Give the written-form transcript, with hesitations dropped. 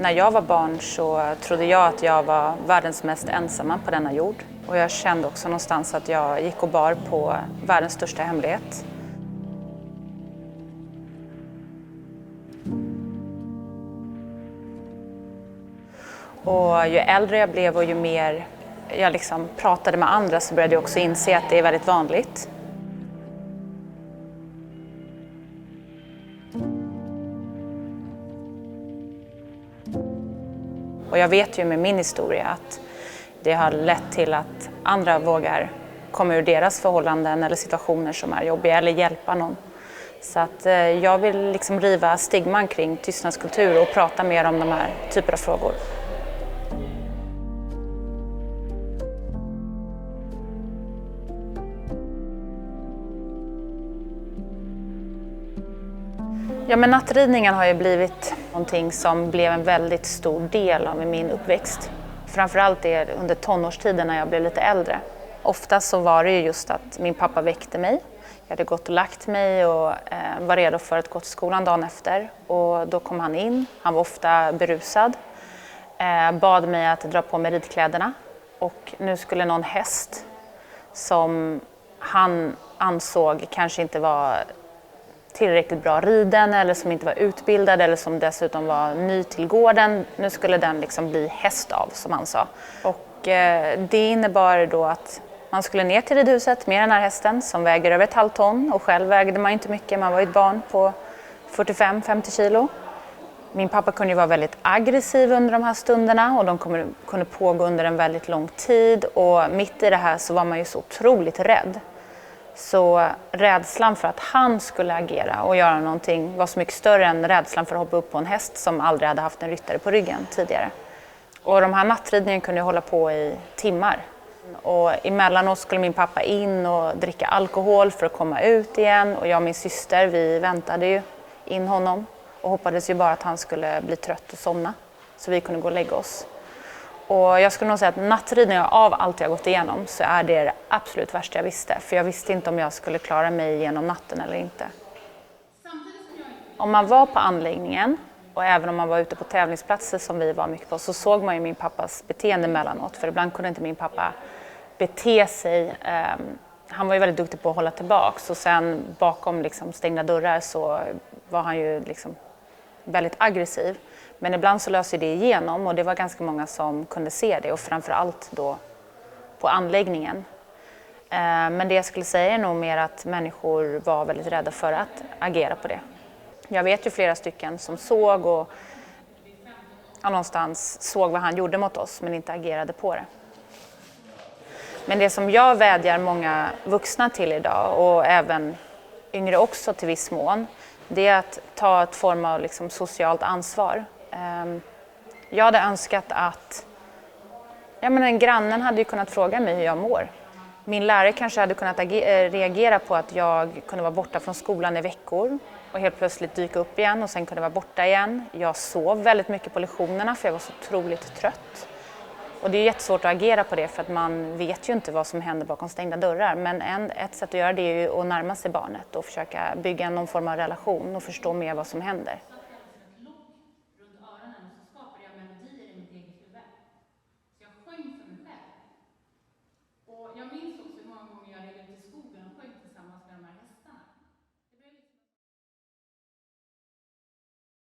När jag var barn så trodde jag att jag var världens mest ensamma på denna jord. Och jag kände också någonstans att jag gick och bar på världens största hemlighet. Och ju äldre jag blev och ju mer jag pratade med andra så började jag också inse att det är väldigt vanligt. Och jag vet ju med min historia att det har lett till att andra vågar komma ur deras förhållanden eller situationer som är jobbiga eller hjälpa någon. Så att jag vill riva stigman kring tystnadskultur och prata mer om de här typer av frågor. Ja, men nattridningen har ju blivit någonting som blev en väldigt stor del av min uppväxt. Framförallt det under tonårstiden när jag blev lite äldre. Ofta så var det ju just att min pappa väckte mig. Jag hade gått och lagt mig och var redo för att gå till skolan dagen efter. Och då kom han in, han var ofta berusad. Bad mig att dra på mig ridkläderna. Och nu skulle någon häst som han ansåg kanske inte var tillräckligt bra riden eller som inte var utbildad eller som dessutom var ny till gården. Nu skulle den bli häst av, som han sa. Och det innebar då att man skulle ner till ridhuset med den här hästen som väger över 1,5 ton och själv vägde man inte mycket, man var ett barn på 45-50 kilo. Min pappa kunde ju vara väldigt aggressiv under de här stunderna och de kunde pågå under en väldigt lång tid och mitt i det här så var man ju så otroligt rädd. Så rädslan för att han skulle agera och göra någonting var så mycket större än rädslan för att hoppa upp på en häst som aldrig hade haft en ryttare på ryggen tidigare. Och de här nattridningen kunde hålla på i timmar. Och emellanåt skulle min pappa in och dricka alkohol för att komma ut igen. Och jag och min syster, vi väntade ju in honom och hoppades ju bara att han skulle bli trött och somna. Så vi kunde gå och lägga oss. Och jag skulle nog säga att nattridningar av allt jag gått igenom så är det absolut värsta jag visste. För jag visste inte om jag skulle klara mig genom natten eller inte. Om man var på anläggningen och även om man var ute på tävlingsplatser som vi var mycket på så såg man ju min pappas beteende emellanåt. För ibland kunde inte min pappa bete sig. Han var ju väldigt duktig på att hålla tillbaks och sen bakom stängda dörrar så var han ju väldigt aggressiv. Men ibland så löser det igenom och det var ganska många som kunde se det och framförallt då på anläggningen. Men det jag skulle säga är nog mer att människor var väldigt rädda för att agera på det. Jag vet ju flera stycken som såg och någonstans såg vad han gjorde mot oss men inte agerade på det. Men det som jag vädjar många vuxna till idag och även yngre också till viss mån, det är att ta ett form av socialt ansvar. Jag hade önskat att grannen hade ju kunnat fråga mig hur jag mår. Min lärare kanske hade kunnat reagera på att jag kunde vara borta från skolan i veckor och helt plötsligt dyka upp igen och sen kunde vara borta igen. Jag sov väldigt mycket på lektionerna för jag var så otroligt trött. Och det är jättesvårt att agera på det för att man vet ju inte vad som händer bakom stängda dörrar. Men ett sätt att göra det är ju att närma sig barnet och försöka bygga någon form av relation och förstå mer vad som händer.